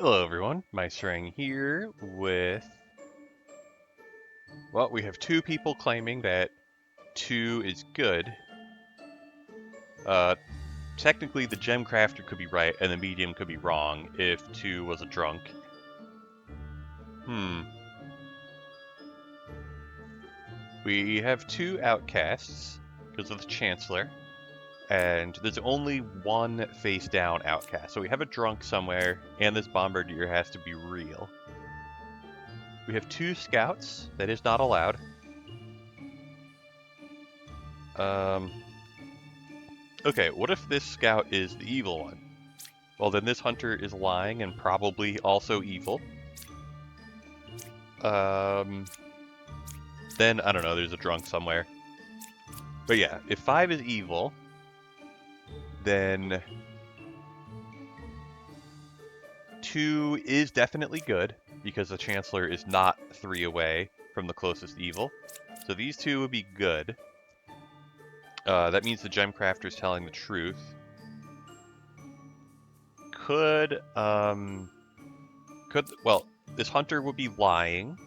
Hello everyone, Meisterang here with... Well, we have two people claiming that 2 is good. Uh, Technically the gem crafter could be right and the medium could be wrong if 2 was a drunk. We have 2 outcasts because of the Chancellor, and there's only one face down outcast. So we have a drunk somewhere, and this bombardier has to be real. We have 2 scouts, that is not allowed. Okay, what if this scout is the evil one? Well, then this hunter is lying and probably also evil. Then, I don't know, there's a drunk somewhere. But yeah, if 5 is evil, then 2 is definitely good, because the Chancellor is not 3 away from the closest evil. So these 2 would be good. That means the gem crafter is telling the truth. Well, this hunter would be lying.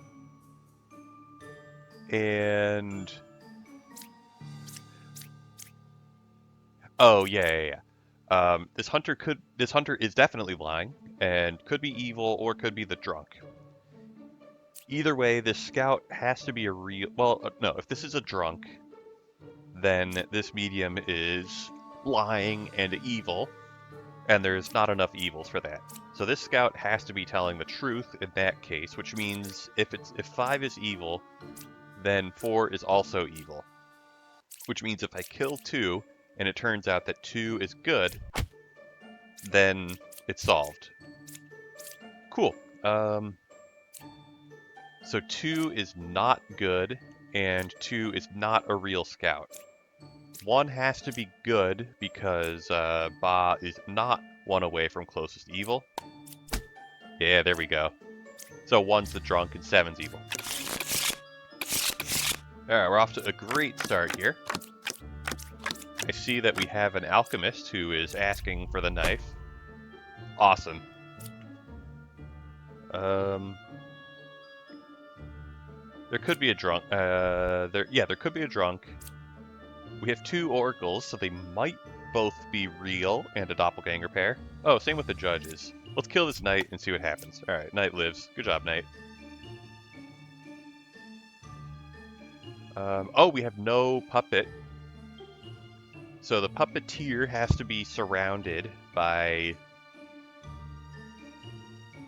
And... Oh, yeah. This hunter is definitely lying, and could be evil, or could be the drunk. Either way, this scout has to be a real... Well, no, if this is a drunk, then this medium is lying and evil, and there's not enough evils for that. So this scout has to be telling the truth in that case, which means if 5 is evil, then 4 is also evil. Which means if I kill 2, and it turns out that 2 is good, then it's solved. Cool. So 2 is not good, and 2 is not a real scout. 1 has to be good, because Ba is not 1 away from closest evil. Yeah, there we go. So 1's the drunk, and 7's evil. Alright, we're off to a great start here. I see that we have an alchemist who is asking for the knife. Awesome. There could be a drunk. There could be a drunk. We have 2 oracles, so they might both be real and a doppelganger pair. Oh, same with the judges. Let's kill this knight and see what happens. Alright, knight lives. Good job, knight. Oh, we have no puppet. So the puppeteer has to be surrounded by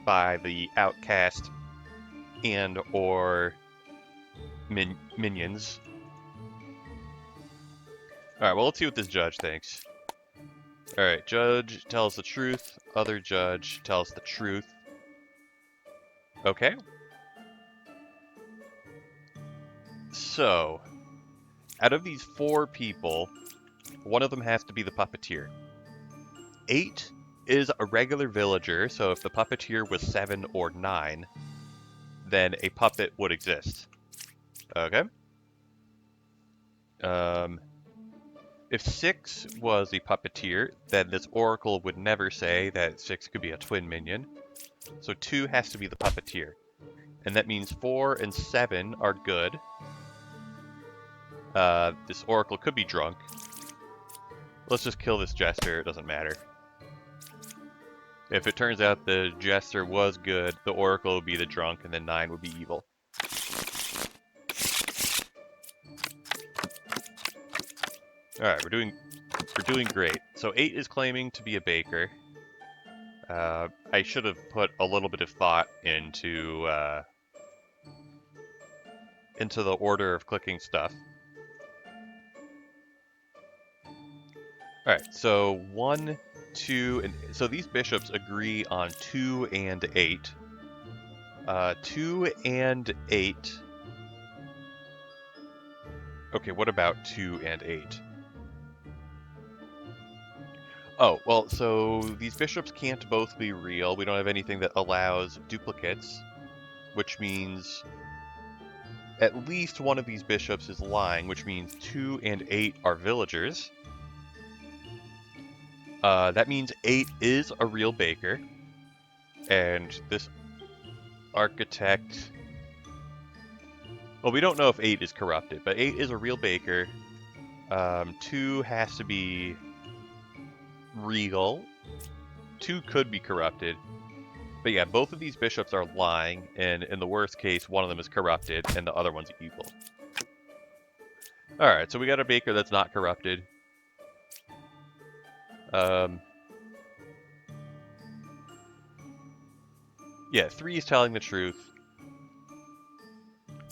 the outcast and or minions. Alright, well, let's see what this judge thinks. Alright, judge tells the truth. Other judge tells the truth. Okay. So, out of these 4 people, one of them has to be the puppeteer. 8 is a regular villager, so if the puppeteer was 7 or 9, then a puppet would exist. Okay. If 6 was the puppeteer, then this oracle would never say that 6 could be a twin minion. So 2 has to be the puppeteer. And that means 4 and 7 are good. This oracle could be drunk. Let's just kill this jester, it doesn't matter. If it turns out the jester was good, the oracle would be the drunk, and then 9 would be evil. Alright, we're doing great. So 8 is claiming to be a baker. I should have put a little bit of thought into the order of clicking stuff. Alright, so 1, 2, and so these bishops agree on 2 and 8. 2 and 8. Okay, what about 2 and 8? Oh, well, so these bishops can't both be real. We don't have anything that allows duplicates, which means at least one of these bishops is lying, which means 2 and 8 are villagers. That means 8 is a real baker. And this architect... Well, we don't know if 8 is corrupted, but 8 is a real baker. 2 has to be regal. 2 could be corrupted. But yeah, both of these bishops are lying, and in the worst case, one of them is corrupted, and the other one's evil. Alright, so we got a baker that's not corrupted. Yeah, 3 is telling the truth.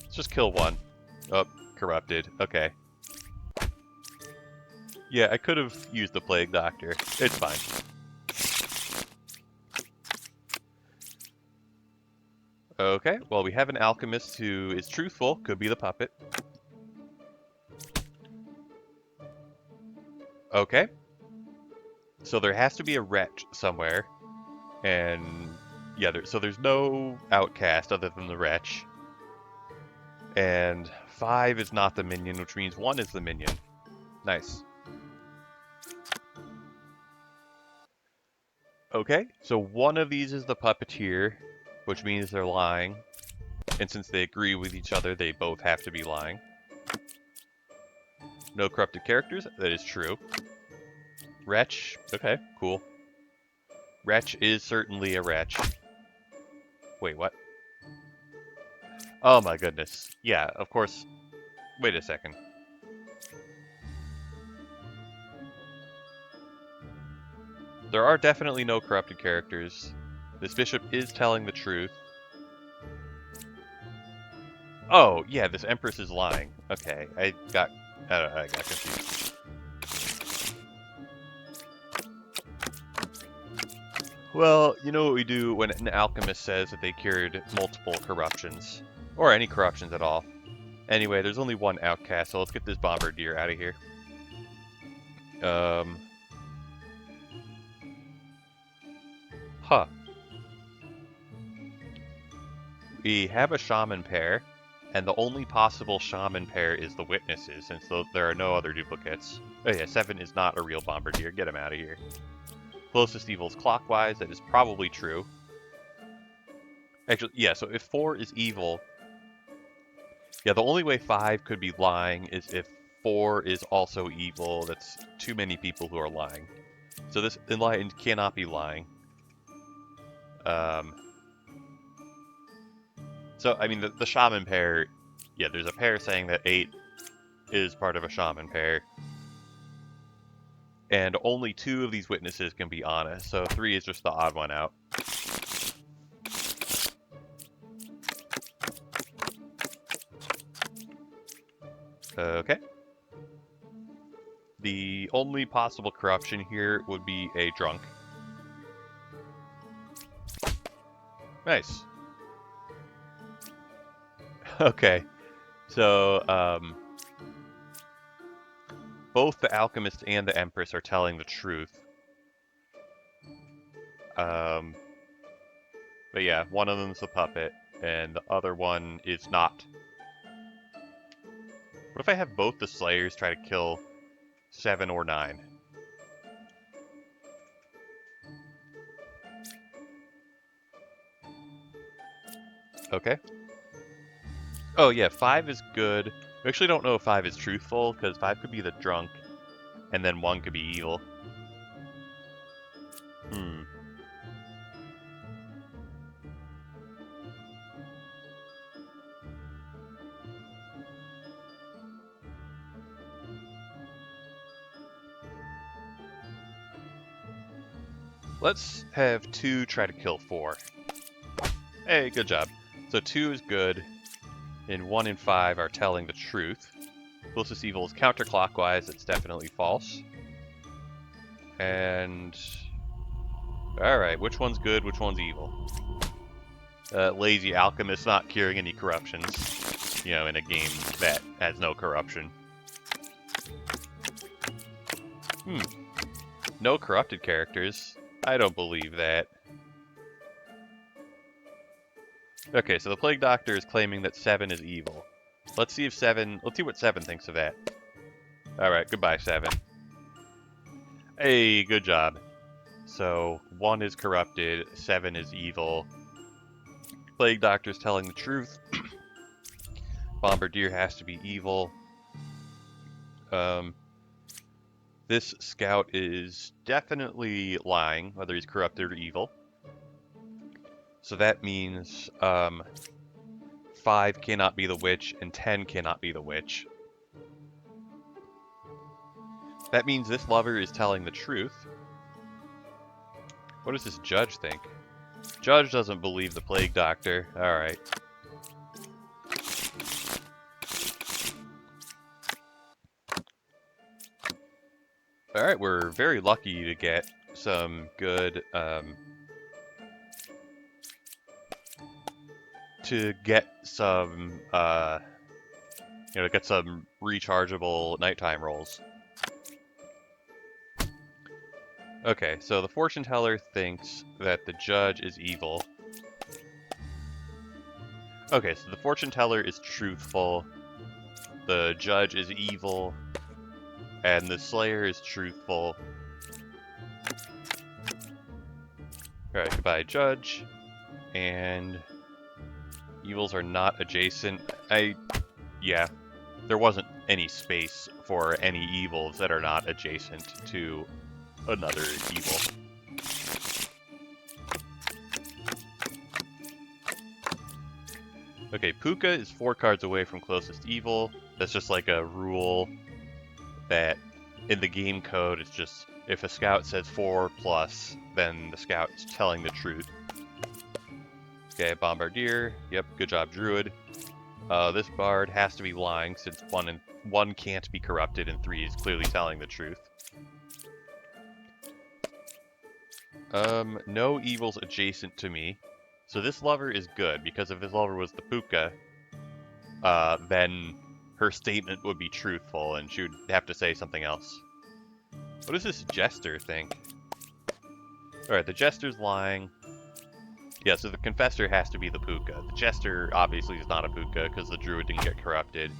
Let's just kill 1. Oh, corrupted. Okay. Yeah, I could have used the Plague Doctor. It's fine. Okay, well, we have an alchemist who is truthful. Could be the puppet. Okay. So there has to be a wretch somewhere. And yeah, so there's no outcast other than the wretch. And 5 is not the minion, which means 1 is the minion. Nice. Okay, so one of these is the puppeteer, which means they're lying. And since they agree with each other, they both have to be lying. No corrupted characters, that is true. Wretch, okay, cool. Wretch is certainly a wretch. Wait, what? Oh my goodness. Yeah, of course. Wait a second. There are definitely no corrupted characters. This bishop is telling the truth. Oh, yeah, this empress is lying. Okay, I got confused. Well, you know what we do when an alchemist says that they cured multiple corruptions. Or any corruptions at all. Anyway, there's only one outcast, so let's get this bombardier out of here. Huh. We have a shaman pair, and the only possible shaman pair is the witnesses, since there are no other duplicates. Oh yeah, 7 is not a real bombardier. Get him out of here. Closest evil is clockwise. That is probably true. Actually, yeah, so if 4 is evil... Yeah, the only way 5 could be lying is if 4 is also evil. That's too many people who are lying. So this enlightened cannot be lying. So, I mean, the shaman pair... Yeah, there's a pair saying that 8 is part of a shaman pair. And only 2 of these witnesses can be honest, so 3 is just the odd one out. Okay. The only possible corruption here would be a drunk. Nice. Okay. So, both the alchemist and the empress are telling the truth. But yeah, one of them's the puppet, and the other one is not. What if I have both the slayers try to kill 7 or 9? Okay. Oh yeah, 5 is good. We actually don't know if 5 is truthful, because 5 could be the drunk, and then 1 could be evil. Let's have 2 try to kill 4. Hey, good job. So 2 is good, and 1 and 5 are telling the truth. Closest evil is counterclockwise, it's definitely false. And... Alright, which one's good, which one's evil? Lazy alchemist not curing any corruptions, you know, in a game that has no corruption. No corrupted characters. I don't believe that. Okay, so the Plague Doctor is claiming that 7 is evil. Let's see what 7 thinks of that. Alright, goodbye, 7. Hey, good job. So 1 is corrupted, 7 is evil. Plague Doctor's telling the truth. Bombardier has to be evil. This scout is definitely lying, whether he's corrupted or evil. So that means 5 cannot be the witch and 10 cannot be the witch. That means this lover is telling the truth. What does this judge think? Judge doesn't believe the Plague Doctor. Alright. Alright, we're very lucky to get some good, get some rechargeable nighttime rolls. Okay, so the fortune teller thinks that the judge is evil. Okay, so the fortune teller is truthful, the judge is evil, and the slayer is truthful. Alright, goodbye, judge. And evils are not adjacent. Yeah, there wasn't any space for any evils that are not adjacent to another evil. Okay, Puka is 4 cards away from closest evil. That's just like a rule that in the game code, it's just if a scout says 4+, then the scout is telling the truth. Okay, Bombardier. Yep, good job, Druid. This bard has to be lying since 1 can't be corrupted and 3 is clearly telling the truth. No evils adjacent to me. So this lover is good, because if this lover was the Puka, then her statement would be truthful and she would have to say something else. What does this jester think? Alright, the jester's lying. Yeah, so the confessor has to be the Puka. The jester obviously is not a Puka because the druid didn't get corrupted.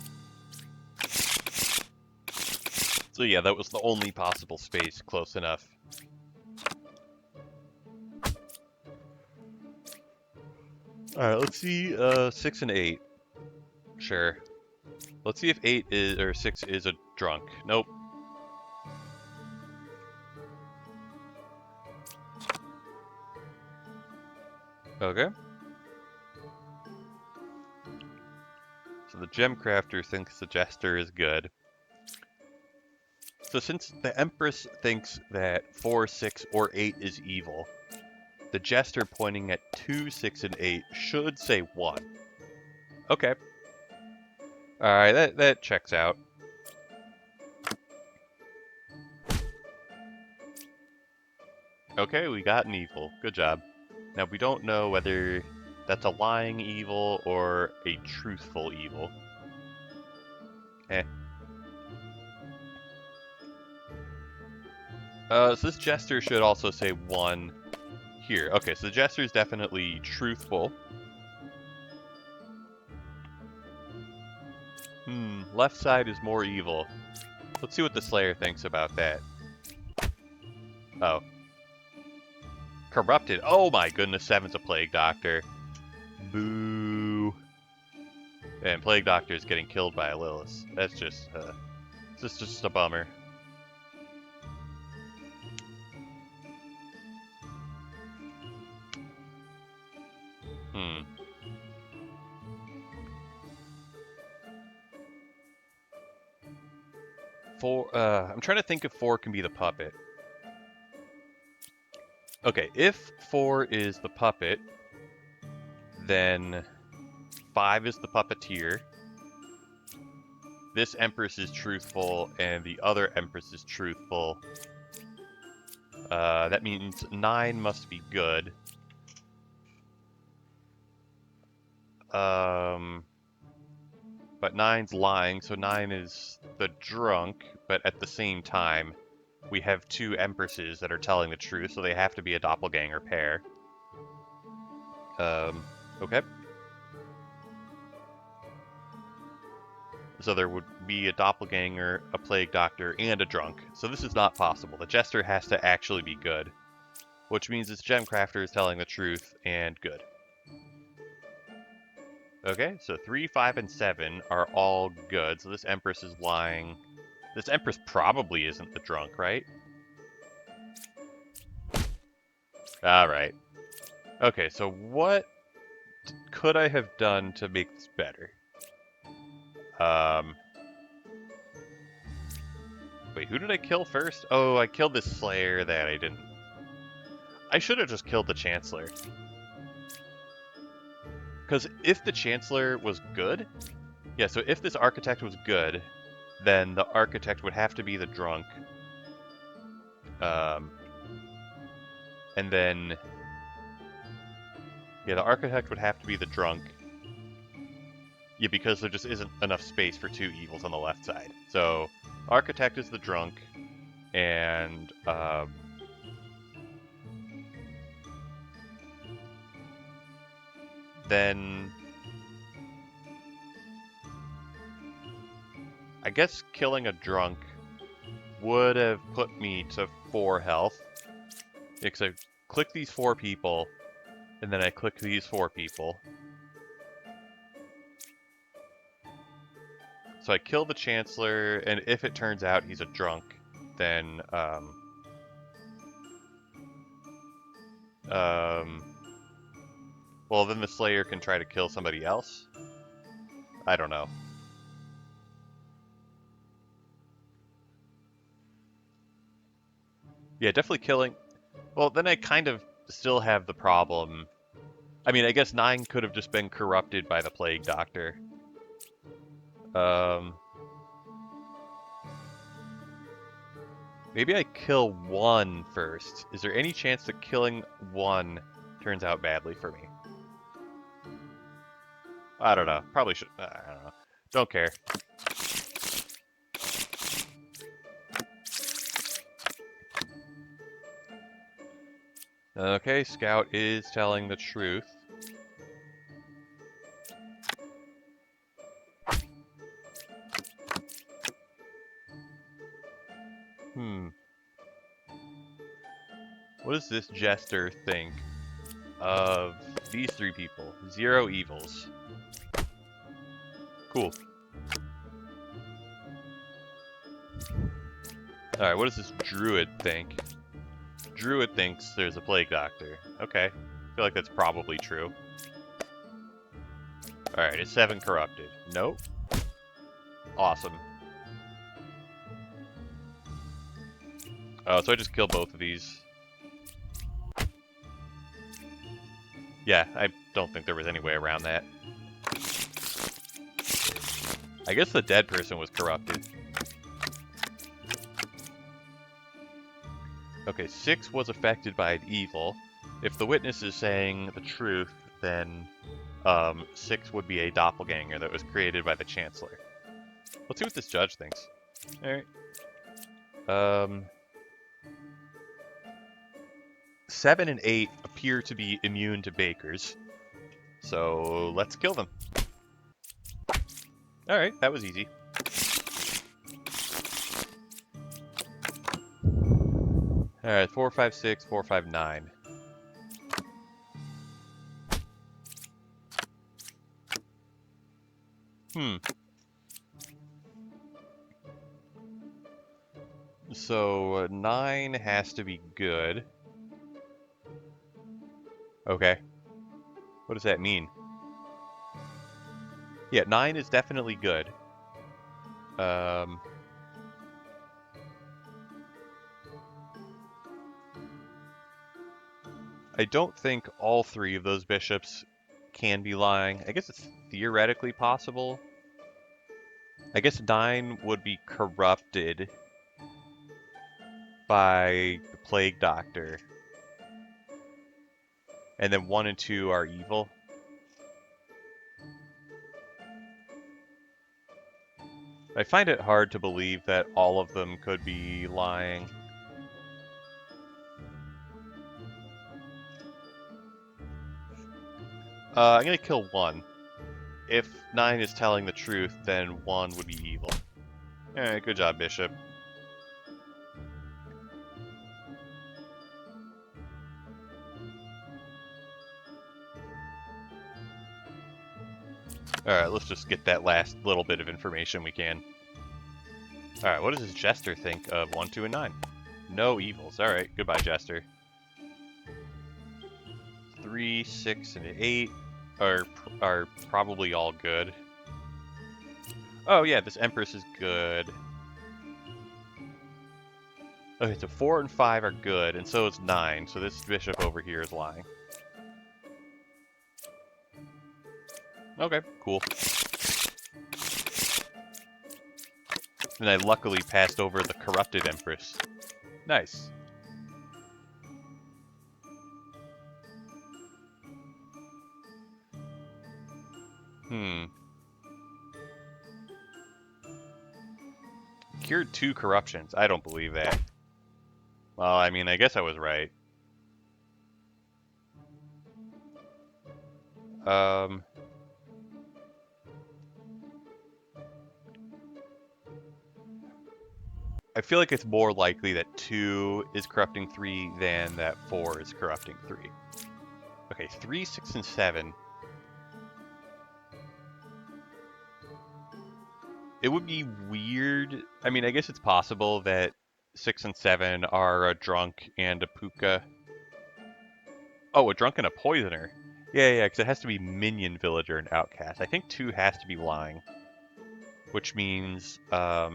So yeah, that was the only possible space close enough. Alright, let's see 6 and 8. Sure. Let's see if 8 is or 6 is a drunk. Nope. Okay. So the gem crafter thinks the jester is good. So since the Empress thinks that 4, 6, or 8 is evil, the jester pointing at 2, 6, and 8 should say 1. Okay. Alright, that checks out. Okay, we got an evil. Good job. Now, we don't know whether that's a lying evil or a truthful evil. So this jester should also say 1 here. Okay, so the jester is definitely truthful. Left side is more evil. Let's see what the Slayer thinks about that. Oh. Corrupted. Oh my goodness, 7's a Plague Doctor. Boo. And Plague Doctor is getting killed by a Lilith. That's just, it's just a bummer. I'm trying to think if 4 can be the puppet. Okay, if 4 is the puppet, then 5 is the puppeteer. This Empress is truthful, and the other Empress is truthful. That means 9 must be good. But 9's lying, so 9 is the drunk, but at the same time, we have 2 Empresses that are telling the truth, so they have to be a doppelganger pair. Okay. So there would be a doppelganger, a plague doctor, and a drunk. So this is not possible. The jester has to actually be good. which means this gem crafter is telling the truth and good. Okay, so 3, 5, and 7 are all good. So this Empress is lying. This Empress probably isn't the drunk, right? Alright. Okay, so what could I have done to make this better? Wait, who did I kill first? Oh, I killed this Slayer that I didn't. I should have just killed the Chancellor. Because if the Chancellor was good, yeah, so if this Architect was good, then the Architect would have to be the drunk. And then, yeah, the Architect would have to be the drunk. Yeah, because there just isn't enough space for two evils on the left side. So, Architect is the drunk, and, then I guess killing a drunk would have put me to 4 health. Because I click these 4 people, and then I click these 4 people. So I kill the Chancellor, and if it turns out he's a drunk, then, well, then the Slayer can try to kill somebody else? I don't know. Yeah, definitely killing... Well, then I kind of still have the problem. I mean, I guess 9 could have just been corrupted by the Plague Doctor. Maybe I kill 1 first. Is there any chance that killing 1 turns out badly for me? I don't know. Probably should... I don't know. Don't care. Okay, Scout is telling the truth. What does this Jester think of these 3 people? 0 evils. Cool. Alright, what does this Druid think? Druid thinks there's a Plague Doctor. Okay. I feel like that's probably true. Alright, is 7 corrupted? Nope. Awesome. Oh, so I just killed both of these. Yeah, I don't think there was any way around that. I guess the dead person was corrupted. Okay, 6 was affected by an evil. If the witness is saying the truth, then 6 would be a doppelganger that was created by the Chancellor. Let's see what this judge thinks. Alright. 7 and 8 appear to be immune to bakers. So let's kill them. Alright, that was easy. Alright, 4, 5, 6, 4, 5, 9. So 9 has to be good. Okay. What does that mean? Yeah, 9 is definitely good. I don't think all 3 of those bishops can be lying. I guess it's theoretically possible. I guess 9 would be corrupted by the Plague Doctor. And then 1 and 2 are evil. I find it hard to believe that all of them could be lying. I'm gonna kill 1. If 9 is telling the truth, then 1 would be evil. Alright, good job, Bishop. Alright, let's just get that last little bit of information we can. Alright, what does this Jester think of 1, 2, and 9? No evils. Alright, goodbye, Jester. 3, 6, and 8 are probably all good. Oh yeah, this Empress is good. Okay, so 4 and 5 are good, and so is 9, so this bishop over here is lying. Okay, cool. And I luckily passed over the corrupted Empress. Nice. Cured 2 corruptions. I don't believe that. Well, I mean, I guess I was right. I feel like it's more likely that 2 is corrupting 3 than that 4 is corrupting 3. Okay, 3, 6, and 7. It would be weird. I mean, I guess it's possible that 6 and 7 are a drunk and a puka. Oh, a drunk and a poisoner. Yeah, because it has to be minion, villager, and outcast. I think 2 has to be lying. Which means, well,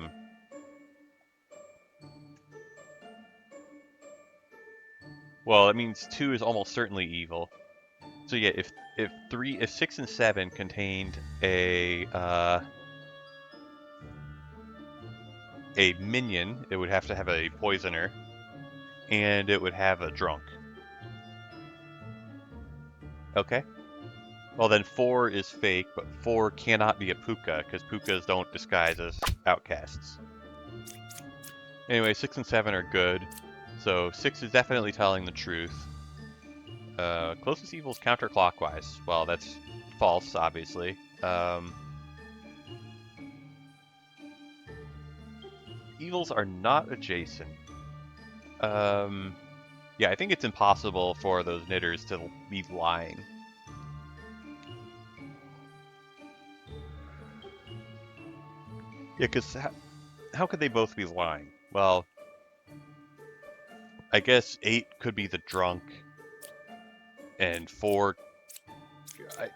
it means 2 is almost certainly evil. So yeah, if 6 and 7 contained a minion, it would have to have a poisoner, and it would have a drunk. Okay. Well, then 4 is fake, but 4 cannot be a puka, because pukas don't disguise as outcasts. Anyway, 6 and 7 are good, so 6 is definitely telling the truth. Closest evil is counterclockwise. Well, that's false, obviously. Evils are not adjacent. Yeah, I think it's impossible for those knitters to be lying. Yeah, because how could they both be lying? Well, I guess 8 could be the drunk, and 4...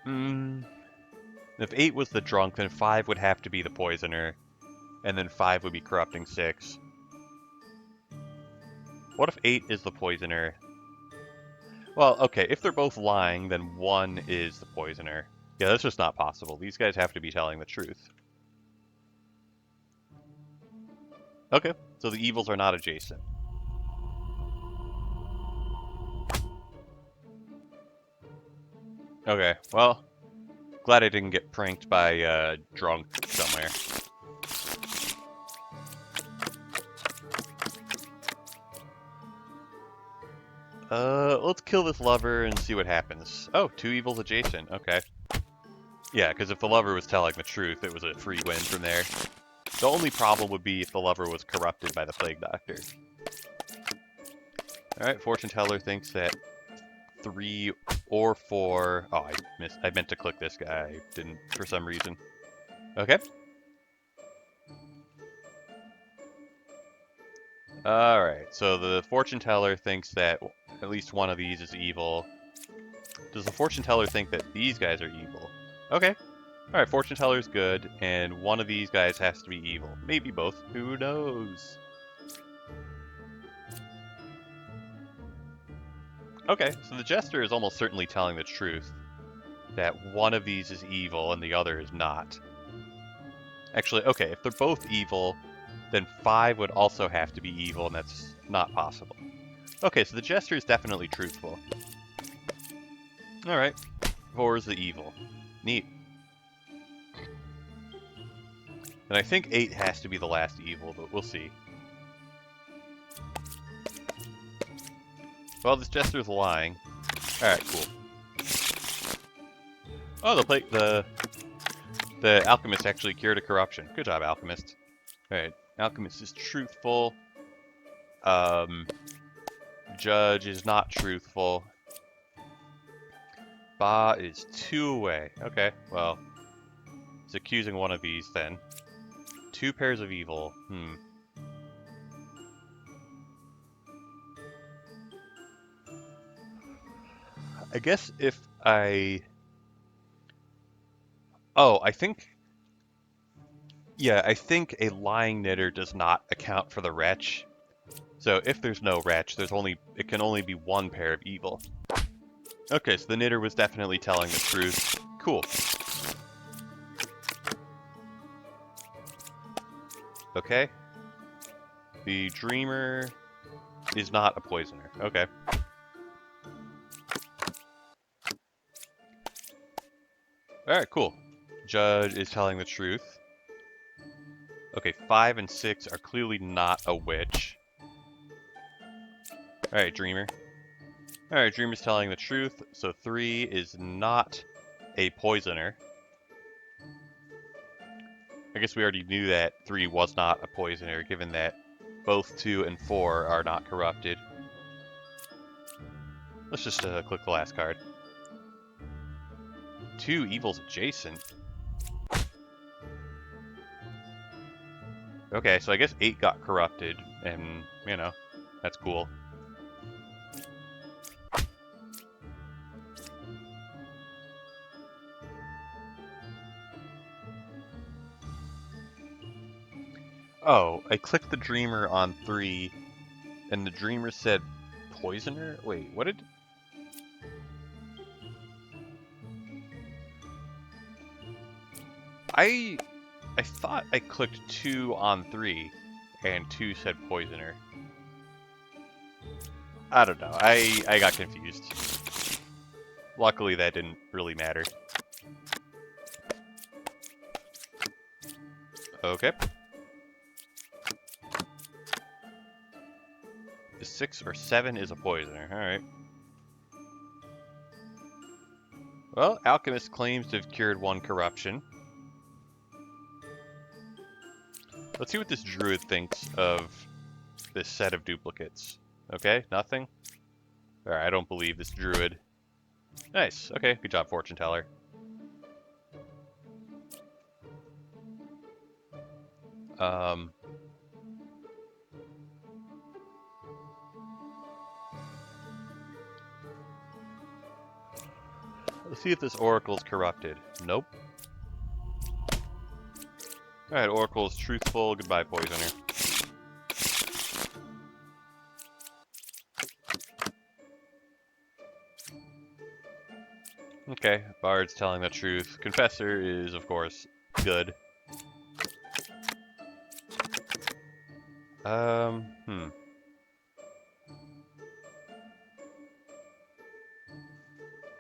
if 8 was the drunk, then 5 would have to be the poisoner, and then 5 would be corrupting 6. What if 8 is the poisoner? Well, okay, if they're both lying, then 1 is the poisoner. Yeah, that's just not possible. These guys have to be telling the truth. Okay, so the evils are not adjacent. Okay, well, glad I didn't get pranked by drunk somewhere. Let's kill this lover and see what happens. Oh, 2 evils adjacent, okay. Yeah, because if the lover was telling the truth, it was a free win from there. The only problem would be if the lover was corrupted by the Plague Doctor. Alright, Fortune Teller thinks that 3 or 4... Oh, I missed. I meant to click this guy. I didn't for some reason. Okay. Alright, so the Fortune Teller thinks that at least one of these is evil. Does the Fortune Teller think that these guys are evil? Okay. Alright, Fortune Teller's good, and one of these guys has to be evil. Maybe both. Who knows? Okay, so the Jester is almost certainly telling the truth. That one of these is evil and the other is not. Actually, okay, if they're both evil, then 5 would also have to be evil, and that's not possible. Okay, so the Jester is definitely truthful. Alright, 4 is the evil. Neat. And I think 8 has to be the last evil, but we'll see. Well, this Jester's lying. Alright, cool. Oh, the Alchemist actually cured a corruption. Good job, Alchemist. Alright, Alchemist is truthful. Judge is not truthful. Ba is 2 away. Okay, well, It's accusing one of these then. 2 pairs of evil. I guess if I... Oh, I think... Yeah, I think a lying knitter does not account for the wretch. So if there's no wretch, it can only be 1 pair of evil. Okay, so the knitter was definitely telling the truth. Cool. Okay. The dreamer is not a poisoner. Okay. Alright, cool. Judge is telling the truth. Okay, 5 and 6 are clearly not a witch. Alright, dreamer. Alright, dreamer's telling the truth, so 3 is not a poisoner. I guess we already knew that 3 was not a poisoner, given that both 2 and 4 are not corrupted. Let's just click the last card. 2 evils adjacent. Okay, so I guess 8 got corrupted, and, you know, that's cool. Oh, I clicked the dreamer on 3, and the dreamer said poisoner? Wait, what did... I thought I clicked 2 on 3, and 2 said poisoner. I don't know. I got confused. Luckily, that didn't really matter. Okay. 6 or 7 is a poisoner. Alright. Well, Alchemist claims to have cured 1 corruption. Let's see what this druid thinks of this set of duplicates. Okay, nothing? Alright, I don't believe this druid. Nice. Okay, good job, fortune teller. Let's see if this oracle's corrupted. Nope. Alright, oracle is truthful. Goodbye, poisoner. Okay, bard's telling the truth. Confessor is, of course, good.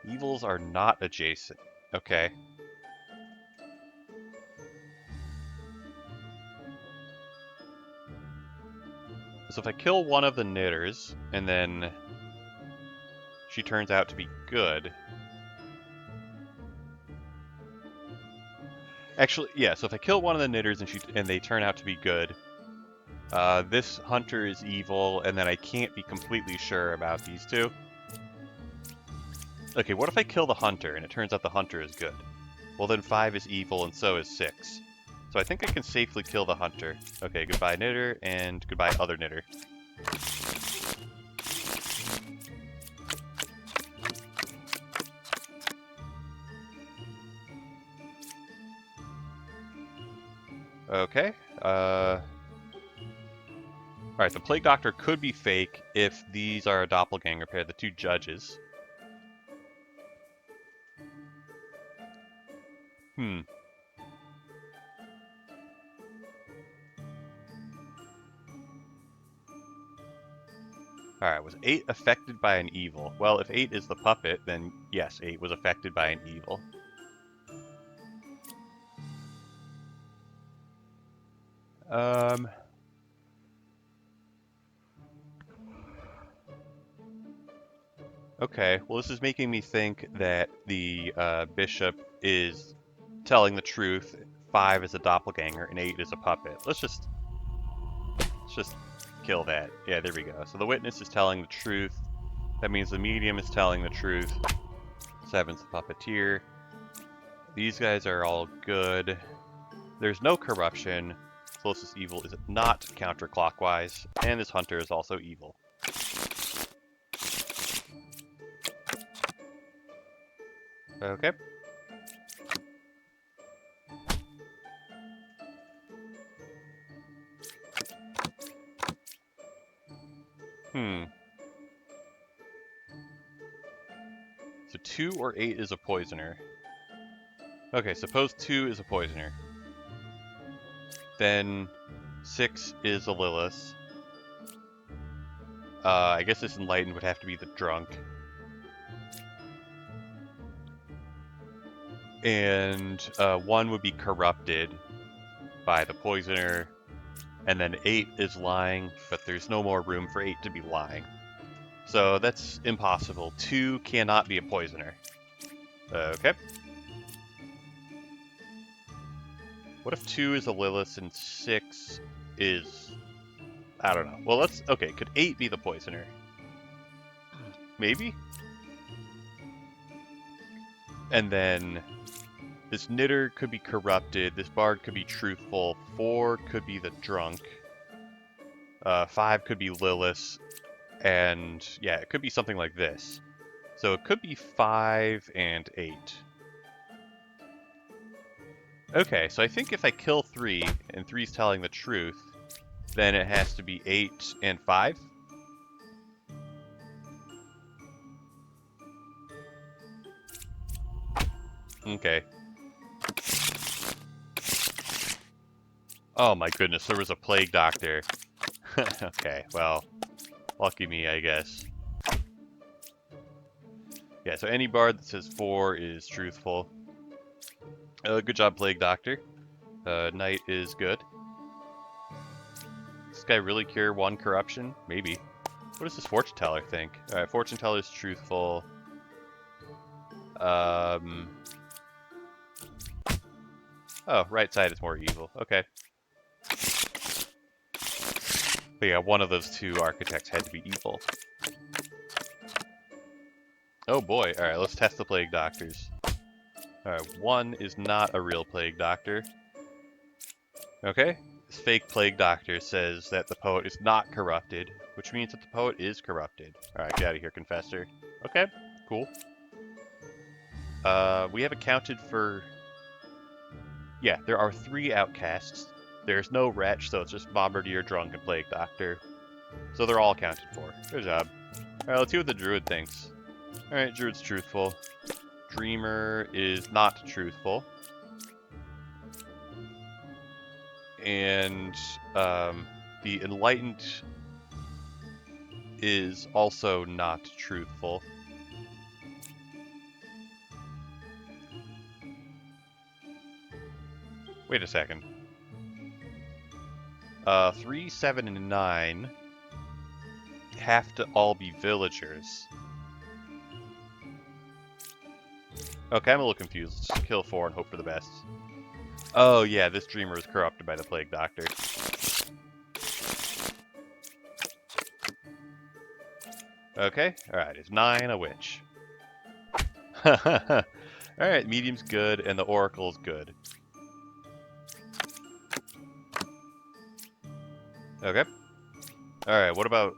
Evils are not adjacent. Okay. So if I kill one of the knitters, and then she turns out to be good... Actually, yeah, so if I kill one of the knitters and they turn out to be good, this hunter is evil, and then I can't be completely sure about these 2. Okay, what if I kill the hunter, and it turns out the hunter is good? Well, then 5 is evil, and so is 6. So I think I can safely kill the hunter. Okay, goodbye knitter, and goodbye other knitter. Okay, Alright, the Plague Doctor could be fake if these are a doppelganger pair, the 2 judges. Alright, was 8 affected by an evil? Well, if 8 is the puppet, then yes, 8 was affected by an evil. Okay, well this is making me think that the bishop is telling the truth, 5 is a doppelganger, and 8 is a puppet. Let's just kill that. Yeah, there we go. So the witness is telling the truth. That means the medium is telling the truth. 7's the puppeteer. These guys are all good. There's no corruption. Closest evil is not counterclockwise, and this hunter is also evil. Okay. So 2 or 8 is a poisoner. Okay, suppose 2 is a poisoner. Then 6 is a Lilith. I guess this enlightened would have to be the drunk. And 1 would be corrupted by the poisoner. And then 8 is lying, but there's no more room for 8 to be lying. So that's impossible. 2 cannot be a poisoner. Okay. What if 2 is a Lilith and 6 is... I don't know. Well, let's... Okay, could 8 be the poisoner? Maybe? And then this knitter could be corrupted. This bard could be truthful. 4 could be the drunk. 5 could be Lilith. And yeah, it could be something like this. So it could be 5 and 8. Okay, so I think if I kill 3, and 3's telling the truth, then it has to be 8 and 5? Okay. Oh my goodness, there was a plague doctor. Okay, well, lucky me, I guess. Yeah, so any bard that says 4 is truthful. Good job, plague doctor. Knight is good. Does this guy really cure 1 corruption? Maybe. What does this fortune teller think? Alright, fortune teller is truthful. Oh, right side is more evil. Okay. But yeah, one of those 2 architects had to be evil. Oh boy, alright, let's test the plague doctors. Alright, 1 is not a real plague doctor. Okay, this fake plague doctor says that the poet is not corrupted, which means that the poet is corrupted. Alright, get out of here, confessor. Okay, cool. We have accounted for... Yeah, there are 3 outcasts. There's no wretch, so it's just bombardier, drunk, and plague doctor. So they're all accounted for. Good job. Alright, let's see what the druid thinks. Alright, druid's truthful. Dreamer is not truthful. And the enlightened is also not truthful. Wait a second. 3, 7, and 9 have to all be villagers. Okay, I'm a little confused. Let's kill 4 and hope for the best. Oh yeah, this dreamer is corrupted by the plague doctor. Okay, alright, is 9 a witch? Alright, medium's good, and the oracle's good. Okay. Alright, what about...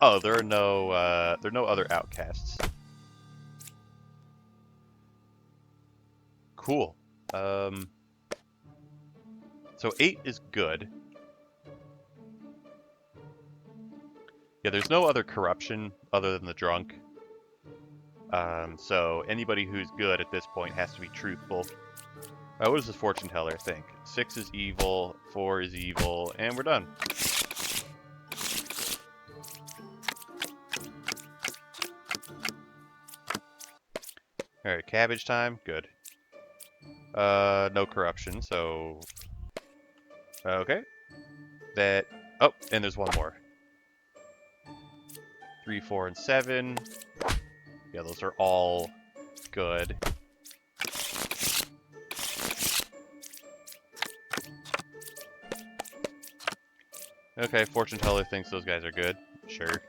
Oh, there are no other outcasts. Cool. So 8 is good. Yeah, there's no other corruption other than the drunk. So anybody who's good at this point has to be truthful. What does this fortune teller think? 6 is evil, 4 is evil, and we're done. Alright, cabbage time. Good. No corruption, so... Okay. That... Oh, and there's one more. 3, 4, and 7. Yeah, those are all good. Okay, fortune teller thinks those guys are good. Sure.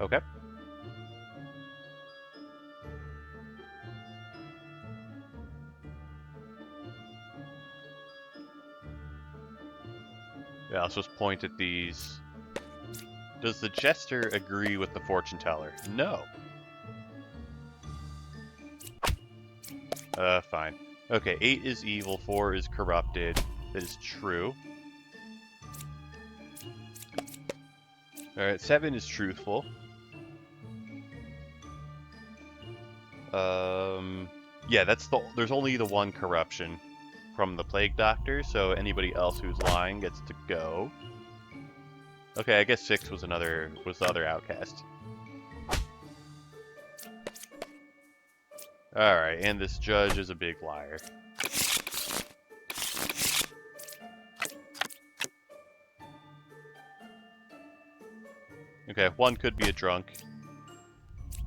Okay. Yeah, let's just point at these. Does the jester agree with the fortune teller? No. Fine. Okay, 8 is evil, 4 is corrupted. That is true. Alright, 7 is truthful. Yeah, there's only the one corruption from the Plague Doctor, so anybody else who's lying gets to go. Okay, I guess 6 was the other outcast. Alright, and this judge is a big liar. Okay, 1 could be a drunk.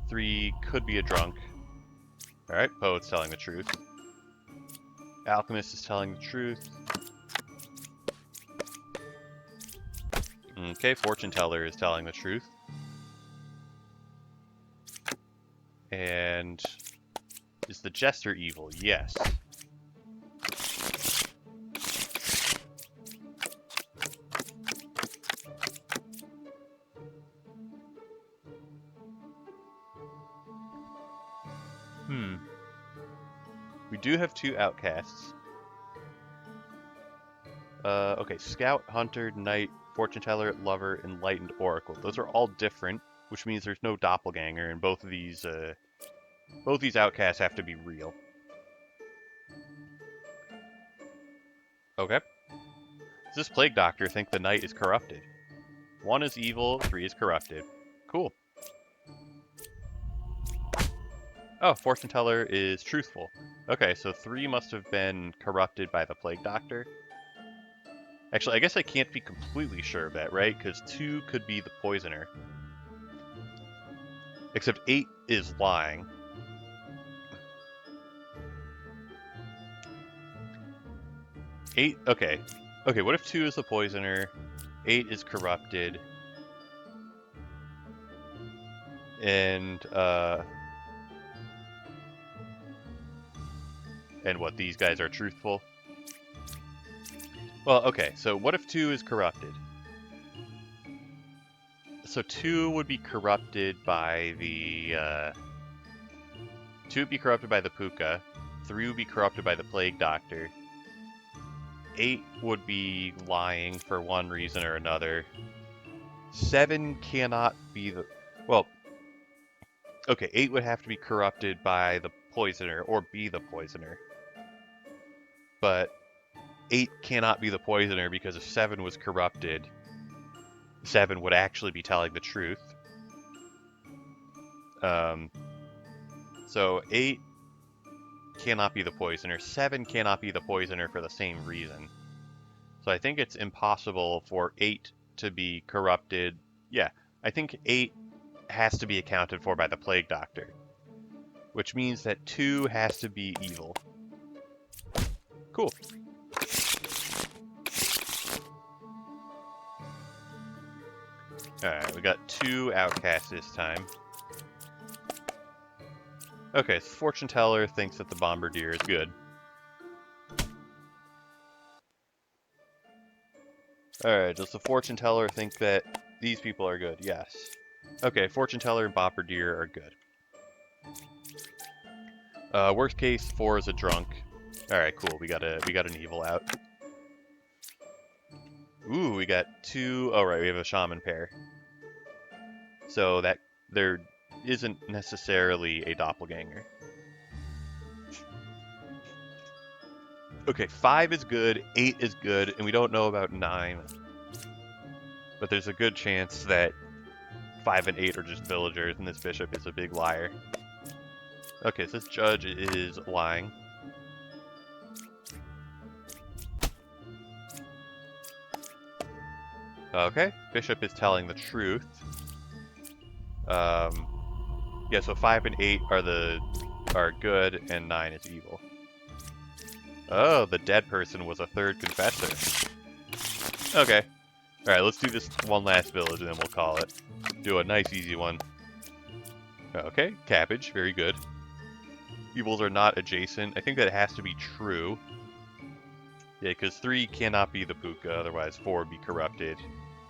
3 could be a drunk. Alright, Poet's telling the truth. Alchemist is telling the truth. Okay, Fortune Teller is telling the truth. And is the Jester evil? Yes. We do have 2 outcasts. Okay, Scout, Hunter, Knight, Fortune Teller, Lover, Enlightened, Oracle. Those are all different, which means there's no doppelganger, and both these outcasts have to be real. Okay. Does this Plague Doctor think the Knight is corrupted? 1 is evil, 3 is corrupted. Cool. Oh, Fortune Teller is truthful. Okay, so 3 must have been corrupted by the Plague Doctor. Actually, I guess I can't be completely sure of that, right? Because 2 could be the poisoner. Except 8 is lying. Okay. Okay, what if 2 is the poisoner, 8 is corrupted, and what, these guys are truthful? Well, okay, so what if 2 is corrupted? So 2 would be corrupted by the, 2 would be corrupted by the Puka, 3 would be corrupted by the Plague Doctor, 8 would be lying for one reason or another, 7 cannot be the... Well, okay, 8 would have to be corrupted by the poisoner, or be the poisoner. But 8 cannot be the poisoner because if 7 was corrupted, 7 would actually be telling the truth. So 8 cannot be the poisoner. 7 cannot be the poisoner for the same reason. So I think it's impossible for 8 to be corrupted. Yeah, I think 8 has to be accounted for by the Plague Doctor, which means that 2 has to be evil. Cool. Alright, we got 2 outcasts this time. Okay, so Fortune Teller thinks that the Bombardier is good. Alright, does the Fortune Teller think that these people are good? Yes. Okay, Fortune Teller and Bombardier are good. Worst case, 4 is a drunk. Alright, cool, we got an evil out. Ooh, we got 2... Oh, right, we have a shaman pair. So that there isn't necessarily a doppelganger. Okay, 5 is good, 8 is good, and we don't know about 9. But there's a good chance that 5 and 8 are just villagers, and this bishop is a big liar. Okay, so this judge is lying. Okay, bishop is telling the truth. Yeah, so 5 and 8 are good, and 9 is evil. Oh, the dead person was a third confessor. Okay. Alright, let's do this one last village, and then we'll call it. do a nice easy one. Okay, cabbage, very good. Evils are not adjacent. I think that has to be true. Yeah, because 3 cannot be the puka, otherwise 4 would be corrupted.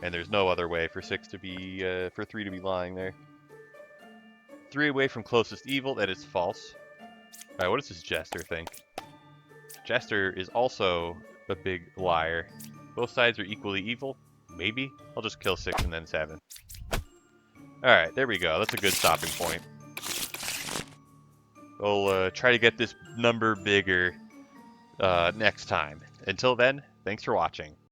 And there's no other way for 6 to be, for 3 to be lying there. 3 away from closest evil, that is false. Alright, what does this Jester think? Jester is also a big liar. Both sides are equally evil? Maybe? I'll just kill 6 and then 7. Alright, there we go. That's a good stopping point. We'll try to get this number bigger next time. Until then, thanks for watching.